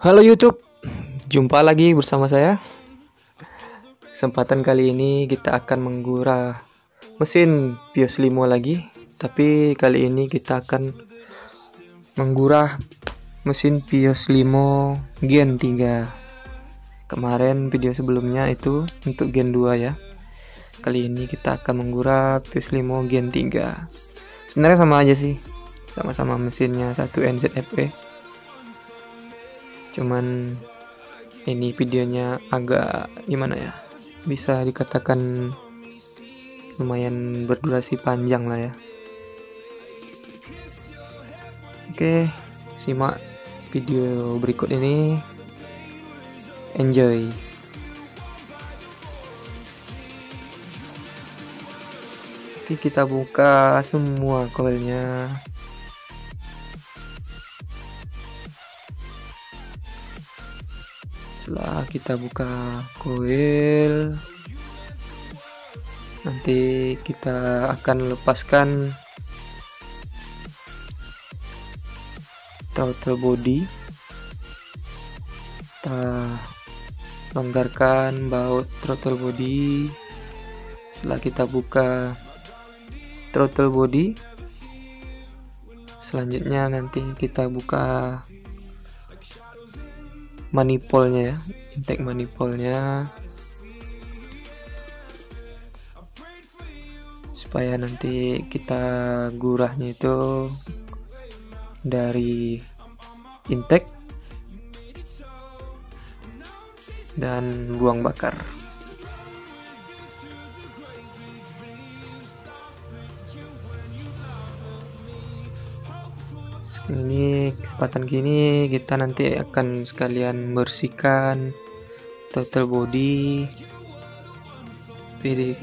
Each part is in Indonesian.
Halo YouTube, jumpa lagi bersama saya. Kesempatan kali ini kita akan menggurah mesin Vios Limo lagi. Tapi kali ini kita akan menggurah mesin Vios Limo Gen 3. Kemarin video sebelumnya itu untuk Gen 2 ya. Kali ini kita akan menggurah Vios Limo Gen 3. Sebenarnya sama aja sih, sama-sama mesinnya 1 NZFE. Cuman ini videonya agak gimana ya, bisa dikatakan lumayan berdurasi panjang lah ya. Oke, simak video berikut ini, enjoy. Oke, kita buka semua koilnya. Setelah kita buka koil, nanti kita akan lepaskan throttle body. Kita longgarkan baut throttle body. Setelah kita buka throttle body, selanjutnya nanti kita buka manifoldnya ya, intake manifoldnya, supaya nanti kita gurahnya itu dari intake dan buang bakar. Ini kesempatan kini kita nanti akan sekalian bersihkan throttle body. Tapi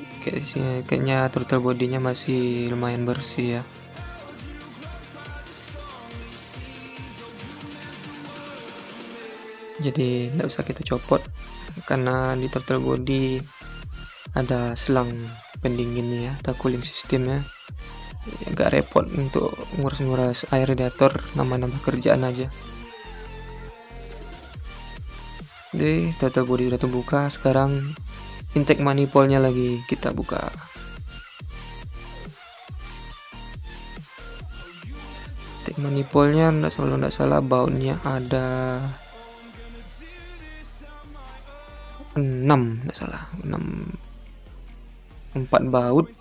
kayaknya throttle bodinya masih lumayan bersih ya. Jadi tidak usah kita copot, karena di throttle body ada selang pendinginnya atau cooling systemnya. Agak repot untuk nguras-nguras air radiator, nambah-nambah kerjaan aja. Jadi throttle body udah terbuka, sekarang intake manifoldnya lagi kita buka. Intake manifoldnya nggak salah bautnya ada 6, nggak salah 6, 4 baut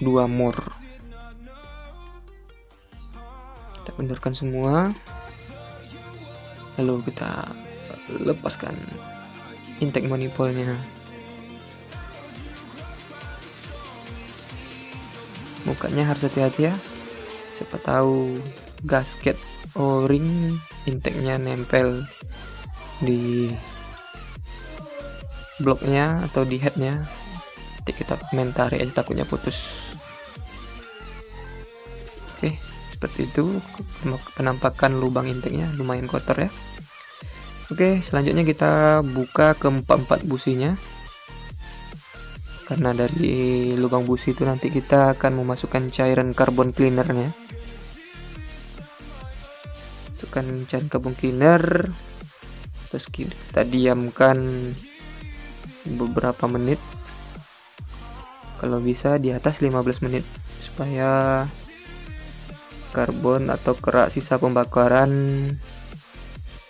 2 mor. Kita benarkan semua, lalu kita lepaskan intake manifoldnya. Mukanya harus hati-hati ya, siapa tahu gasket o-ring intake-nya nempel di bloknya atau di headnya. Nanti kita komentari aja, takutnya putus. Oke, seperti itu penampakan lubang intake-nya, lumayan kotor ya. Oke, selanjutnya kita buka keempat businya, karena dari lubang busi itu nanti kita akan memasukkan cairan carbon cleanernya. Masukkan cairan carbon cleaner, terus kita diamkan beberapa menit, kalau bisa di atas 15 menit, supaya karbon atau kerak sisa pembakaran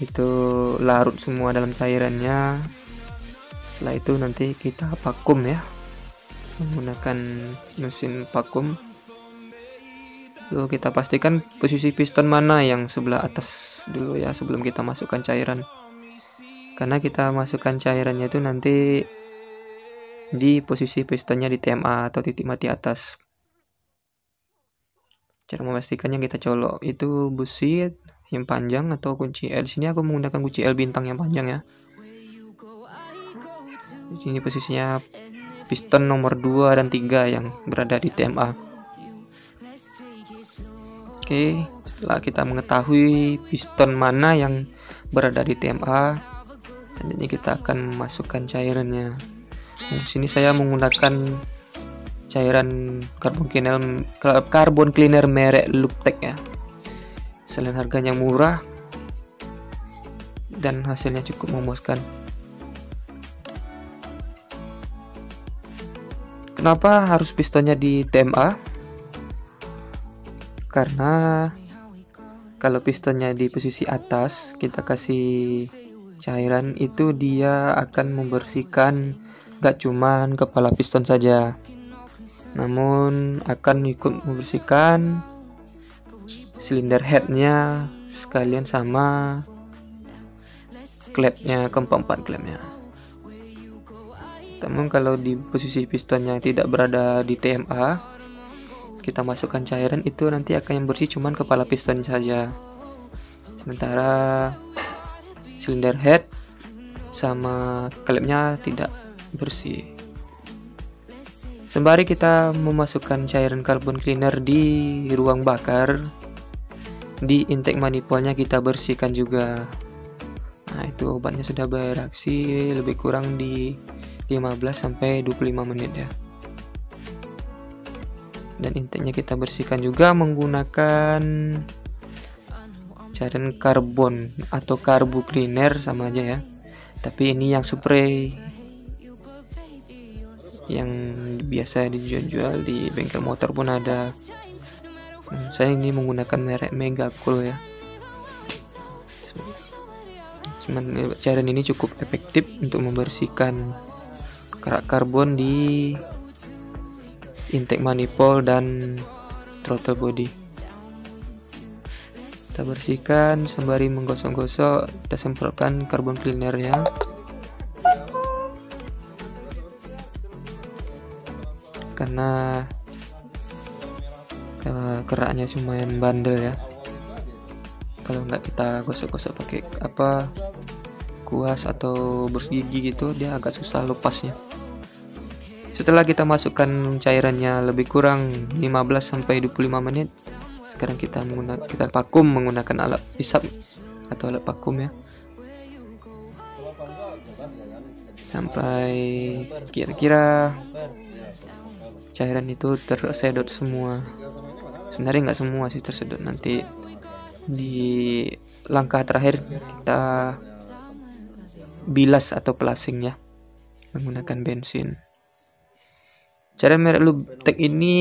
itu larut semua dalam cairannya. Setelah itu nanti kita vakum ya, menggunakan mesin vakum. Lalu kita pastikan posisi piston mana yang sebelah atas dulu ya, sebelum kita masukkan cairan, karena kita masukkan cairannya itu nanti di posisi pistonnya di TMA atau titik mati atas. Cara memastikannya, kita colok itu busi yang panjang atau kunci L. Di sini aku menggunakan kunci L bintang yang panjang ya. Di sini posisinya piston nomor 2 dan 3 yang berada di TMA. Oke, setelah kita mengetahui piston mana yang berada di TMA, selanjutnya kita akan memasukkan cairannya. Di sini saya menggunakan cairan carbon cleaner merek Lubtech ya. Selain harganya murah, dan hasilnya cukup memuaskan. Kenapa harus pistonnya di TMA? Karena kalau pistonnya di posisi atas, kita kasih cairan, itu dia akan membersihkan gak cuman kepala piston saja, namun akan ikut membersihkan silinder headnya sekalian sama klepnya, keempat klepnya. Namun kalau di posisi pistonnya tidak berada di TMA, kita masukkan cairan, itu nanti akan yang bersih cuman kepala piston saja, sementara silinder head sama klepnya tidak bersih. Sembari kita memasukkan cairan carbon cleaner di ruang bakar, di intake manifoldnya kita bersihkan juga. Nah, itu obatnya sudah bereaksi lebih kurang di 15-25 menit ya. Dan intake-nya kita bersihkan juga menggunakan cairan karbon atau karbu cleaner, sama aja ya. Tapi ini yang spray, yang biasa dijual di bengkel motor pun ada. Saya ini menggunakan merek Megacool ya. Cuman cairan ini cukup efektif untuk membersihkan kerak karbon di intake manifold dan throttle body. Kita bersihkan sembari menggosok-gosok, kita semprotkan carbon cleanernya. Karena keraknya lumayan bandel ya. Kalau nggak kita gosok-gosok pakai kuas atau brush gigi gitu, dia agak susah lepasnya. Setelah kita masukkan cairannya lebih kurang 15-25 menit, sekarang kita vakum menggunakan alat hisap atau alat vakum ya, sampai kira-kira cairan itu tersedot semua. Sebenarnya nggak semua sih tersedot, nanti di langkah terakhir kita bilas atau plasing ya menggunakan bensin. Cara merek Lubtech ini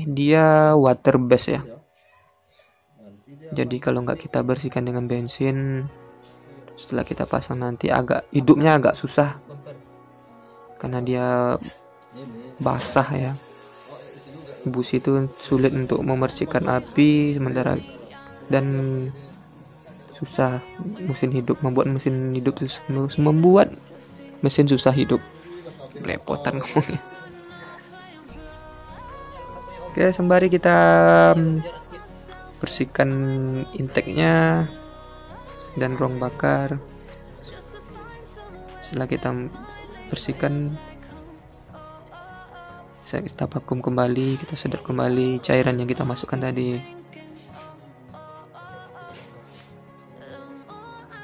dia water based ya, jadi kalau nggak kita bersihkan dengan bensin, setelah kita pasang nanti hidupnya agak susah karena dia basah ya. Busi itu sulit untuk membersihkan api sementara, dan susah membuat mesin susah hidup. Belepotan ngomongnya. Oke, sembari kita bersihkan intake-nya dan ruang bakar. Setelah kita bersihkan, kita vakum kembali, kita sedot kembali cairan yang kita masukkan tadi.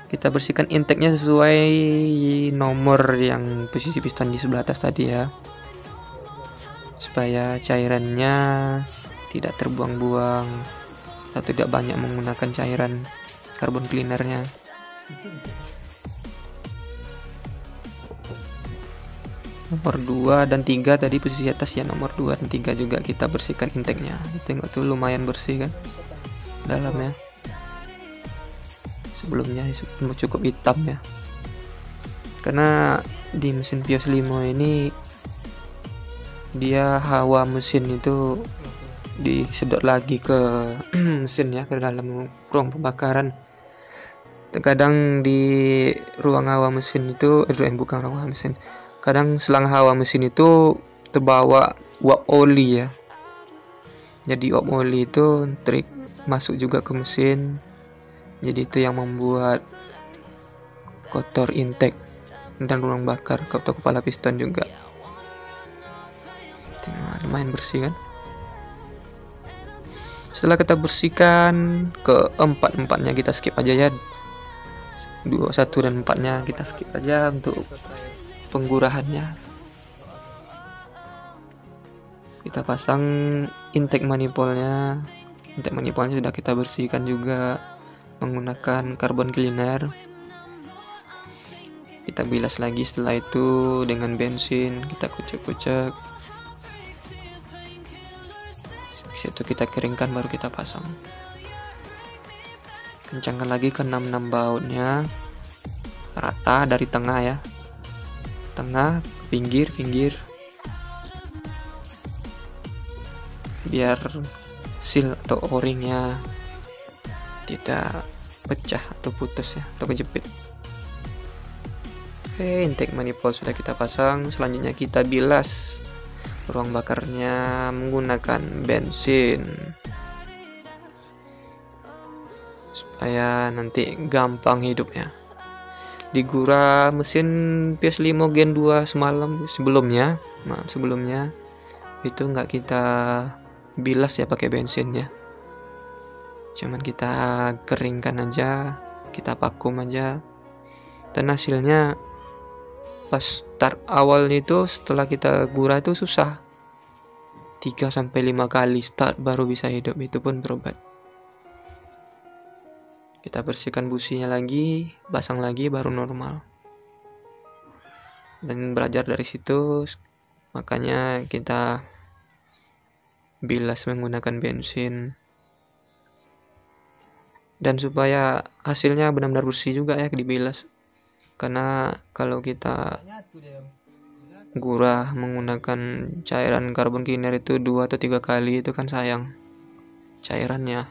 Kita bersihkan intake-nya sesuai nomor yang posisi piston di sebelah atas tadi ya, supaya cairannya tidak terbuang-buang atau tidak banyak menggunakan cairan carbon cleanernya. Nomor 2 dan 3 tadi posisi atas ya, nomor 2 dan 3 juga kita bersihkan intake-nya. Tengok tuh lumayan bersih kan dalamnya. Sebelumnya cukup hitam ya, karena di mesin Vios Limo ini dia hawa mesin itu disedot lagi ke mesin ya, ke dalam ruang pembakaran. Terkadang di ruang hawa mesin itu bukan ruang hawa mesin, kadang selang hawa mesin itu terbawa uap oli ya. Jadi uap oli itu masuk juga ke mesin, jadi itu yang membuat kotor intake dan ruang bakar atau kepala piston juga. Lumayan bersih kan. Setelah kita bersihkan keempat-empatnya kita skip aja ya, 1 dan 4-nya kita skip aja untuk penggurahannya. Kita pasang intake manifoldnya. Intake manifoldnya sudah kita bersihkan juga menggunakan carbon cleaner. Kita bilas lagi, setelah itu dengan bensin kita kucek-kucek. Situ kita keringkan, baru kita pasang. Kencangkan lagi ke 66 bautnya, rata dari tengah ya, tengah, pinggir, biar seal atau o-ringnya tidak pecah atau putus ya, atau kejepit. Oke, intake manifold sudah kita pasang. Selanjutnya kita bilas ruang bakarnya menggunakan bensin supaya nanti gampang hidupnya. Di Gura mesin PS5 Gen 2 sebelumnya itu nggak kita bilas ya pakai bensinnya, cuman kita keringkan aja, kita vakum aja, dan hasilnya pas start awalnya itu setelah kita gura itu susah, 3-5 kali start baru bisa hidup, itu pun berobat. Kita bersihkan businya lagi, pasang lagi, baru normal. Dan belajar dari situ, makanya kita bilas menggunakan bensin. Dan supaya hasilnya benar-benar bersih juga ya dibilas. Karena kalau kita gurah menggunakan cairan karbon cleaner itu 2 atau 3 kali, itu kan sayang cairannya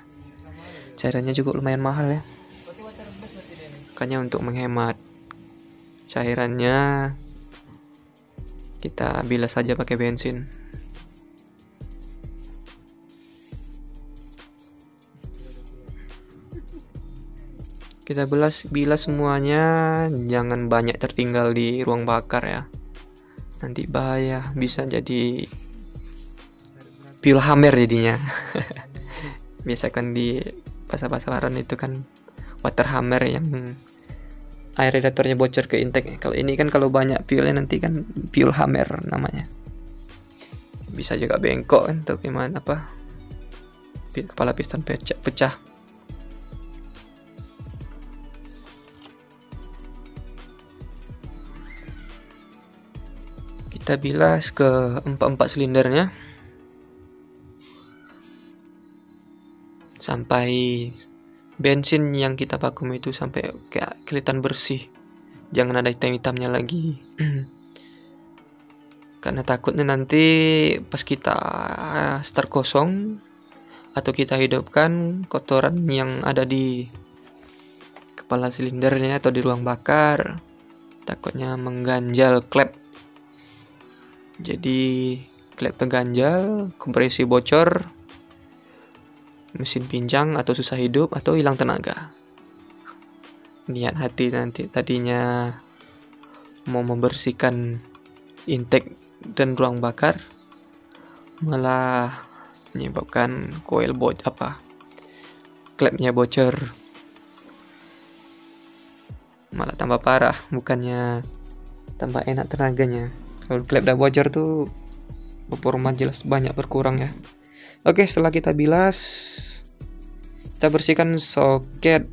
cukup lumayan mahal ya. Makanya untuk menghemat cairannya, kita bilas saja pakai bensin. Kita bilas semuanya, jangan banyak tertinggal di ruang bakar ya, nanti bahaya, bisa jadi pil hammer jadinya. Biasa kan di pasar-pasaran itu kan water hammer yang air radiatornya bocor ke intake. Kalau ini kan kalau banyak fuelnya nanti kan fuel hammer namanya. Bisa juga bengkok kan, untuk gimana apa, kepala piston pecah. Kita bilas ke 4 silindernya sampai bensin yang kita vakum itu sampai kayak kelihatan bersih, jangan ada hitam-hitamnya lagi. Karena takutnya nanti pas kita start kosong atau kita hidupkan, kotoran yang ada di kepala silindernya atau di ruang bakar takutnya mengganjal klep. Jadi klep terganjal, kompresi bocor, mesin pincang atau susah hidup atau hilang tenaga. Niat hati nanti tadinya mau membersihkan intake dan ruang bakar, malah menyebabkan koil klepnya bocor, malah tambah parah, bukannya tambah enak tenaganya. Kalau klep udah bocor tuh performa jelas banyak berkurang ya. Oke, setelah kita bilas, kita bersihkan soket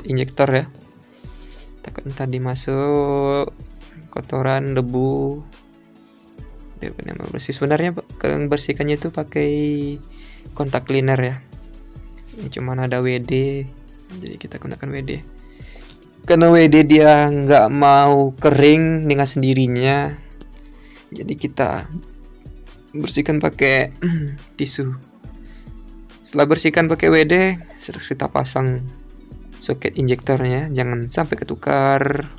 injektor ya. Takut tadi masuk kotoran, debu, biar benar-benar bersih. Sebenarnya bersihkannya itu pakai kontak cleaner ya. Ini cuman ada WD, jadi kita gunakan WD. Karena WD dia nggak mau kering dengan sendirinya, jadi kita bersihkan pakai tisu. Setelah bersihkan pakai WD, kita pasang soket injektornya, jangan sampai ketukar,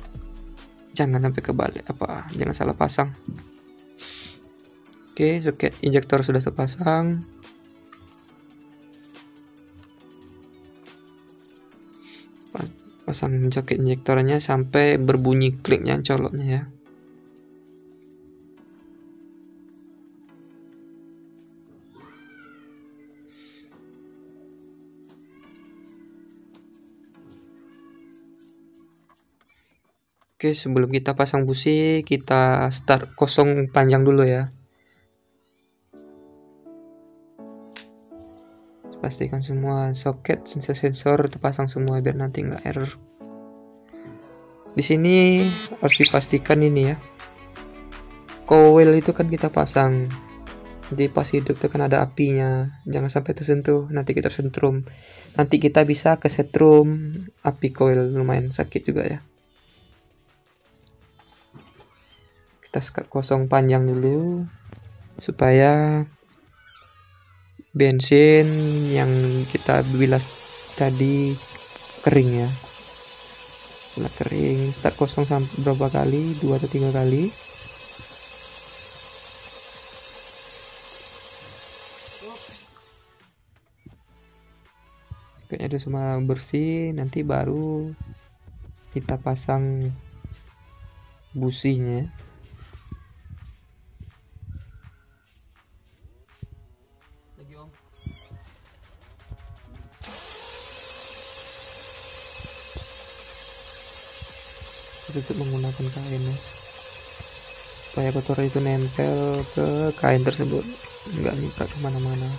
jangan sampai kebalik jangan salah pasang. Oke, soket injektor sudah terpasang. Pasang soket injektornya sampai berbunyi kliknya, coloknya ya. Oke, sebelum kita pasang busi, kita start kosong panjang dulu ya. Pastikan semua soket sensor terpasang semua biar nanti nggak error. Di sini harus dipastikan ini ya, coil itu kan kita pasang, nanti pas hidup itu kan ada apinya, jangan sampai tersentuh, nanti kita setrum, nanti kita bisa kesetrum api coil, lumayan sakit juga ya. Kita sekat kosong panjang dulu supaya bensin yang kita bilas tadi kering ya. Setelah kering, start kosong sampai berapa kali, 2 atau 3 kali. Kayaknya udah semua bersih, nanti baru kita pasang businya. Tutup menggunakan kain ya, supaya kotoran itu nempel ke kain tersebut, nggak nyikat kemana-mana.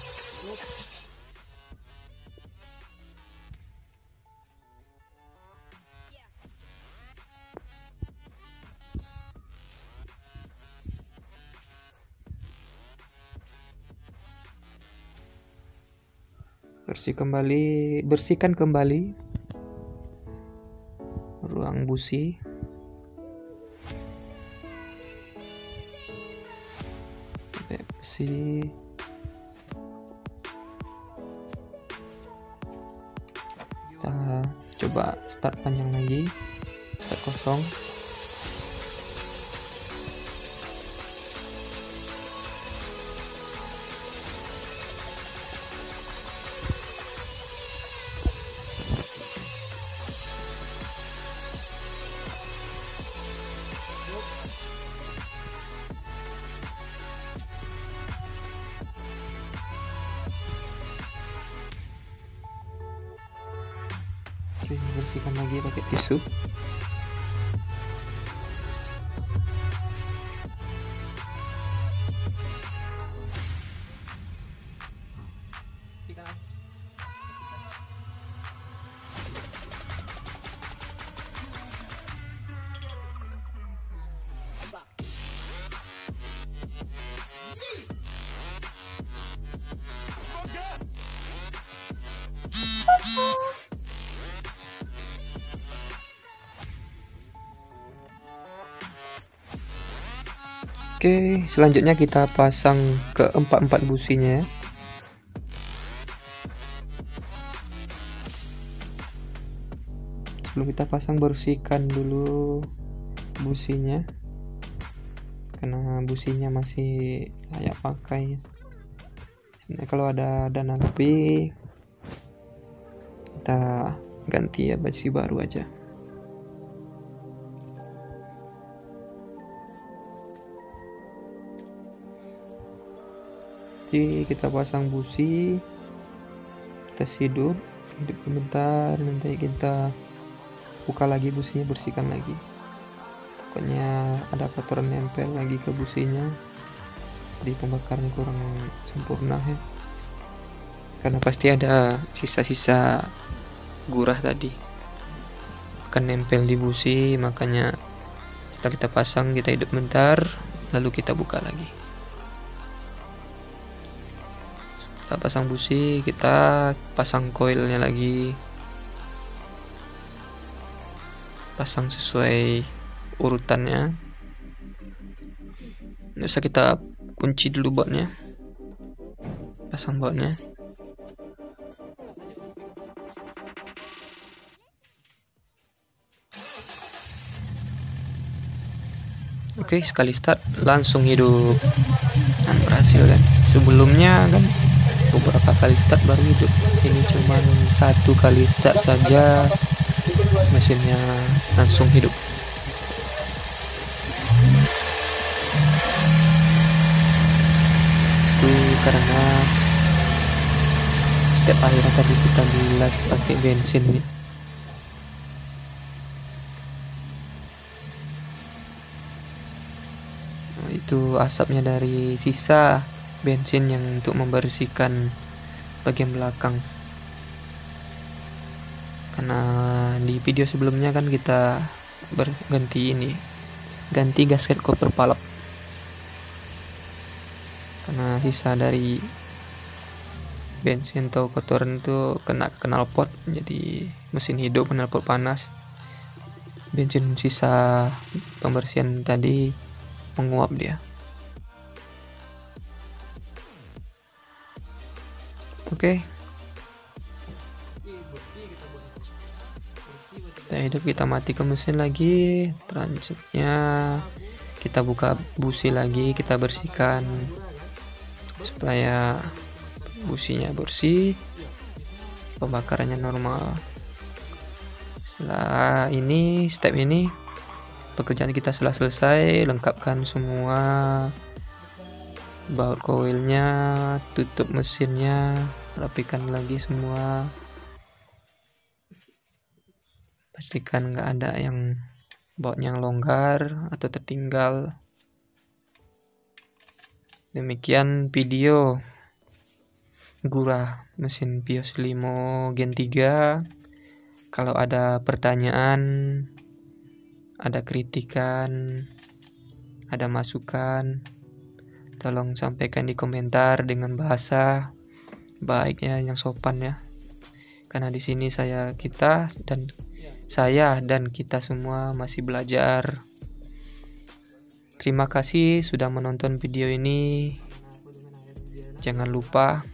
Bersihkan kembali ruang busi. Sampai bersih. Kita coba start panjang lagi, start kosong. Oke, bersihkan lagi pakai tisu. Oke, selanjutnya kita pasang ke empat businya. Sebelum kita pasang, bersihkan dulu businya, karena businya masih layak pakai. Sebenarnya kalau ada dana lebih, kita ganti ya busi baru aja. Jadi kita pasang busi, kita hidup sebentar, nanti kita buka lagi businya, bersihkan lagi, takutnya ada kotoran nempel lagi ke businya, jadi pembakaran kurang sempurna ya, karena pasti ada sisa-sisa gurah tadi akan nempel di busi. Makanya setelah kita pasang, kita hidup bentar, lalu kita buka lagi. Setelah pasang busi, kita pasang coilnya lagi, pasang sesuai urutannya. Bisa kita kunci dulu bautnya, pasang bautnya. Oke, sekali start langsung hidup dan berhasil kan. Sebelumnya kan beberapa kali start baru hidup, ini cuma 1 kali start saja mesinnya langsung hidup. Itu karena setiap akhirnya tadi kita bilas pakai bensin nih. Itu asapnya dari sisa bensin yang untuk membersihkan bagian belakang. Karena di video sebelumnya kan kita ganti gasket koper palep, karena sisa dari bensin atau kotoran itu kena knalpot, jadi mesin hidup, knalpot panas, bensin sisa pembersihan tadi menguap dia. Oke. Kita hidup, kita matikan mesin lagi. Selanjutnya kita buka busi lagi, kita bersihkan supaya businya bersih, pembakarannya normal. Setelah ini, step ini, pekerjaan kita sudah selesai. Lengkapkan semua baut koilnya, tutup mesinnya, rapikan lagi semua, pastikan nggak ada yang baut yang longgar atau tertinggal. Demikian video Gurah mesin Vios Limo Gen 3. Kalau ada pertanyaan, ada kritikan, ada masukan, tolong sampaikan di komentar dengan bahasa baiknya yang sopan ya. Karena di sini saya dan kita semua masih belajar. Terima kasih sudah menonton video ini. Jangan lupa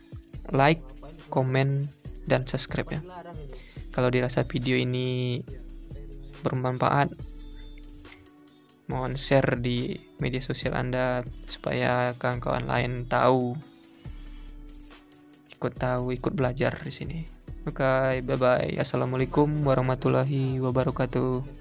like, komen, dan subscribe ya. Kalau dirasa video ini bermanfaat, mohon share di media sosial Anda supaya kawan-kawan lain ikut belajar di sini. Oke, bye bye. Assalamualaikum warahmatullahi wabarakatuh.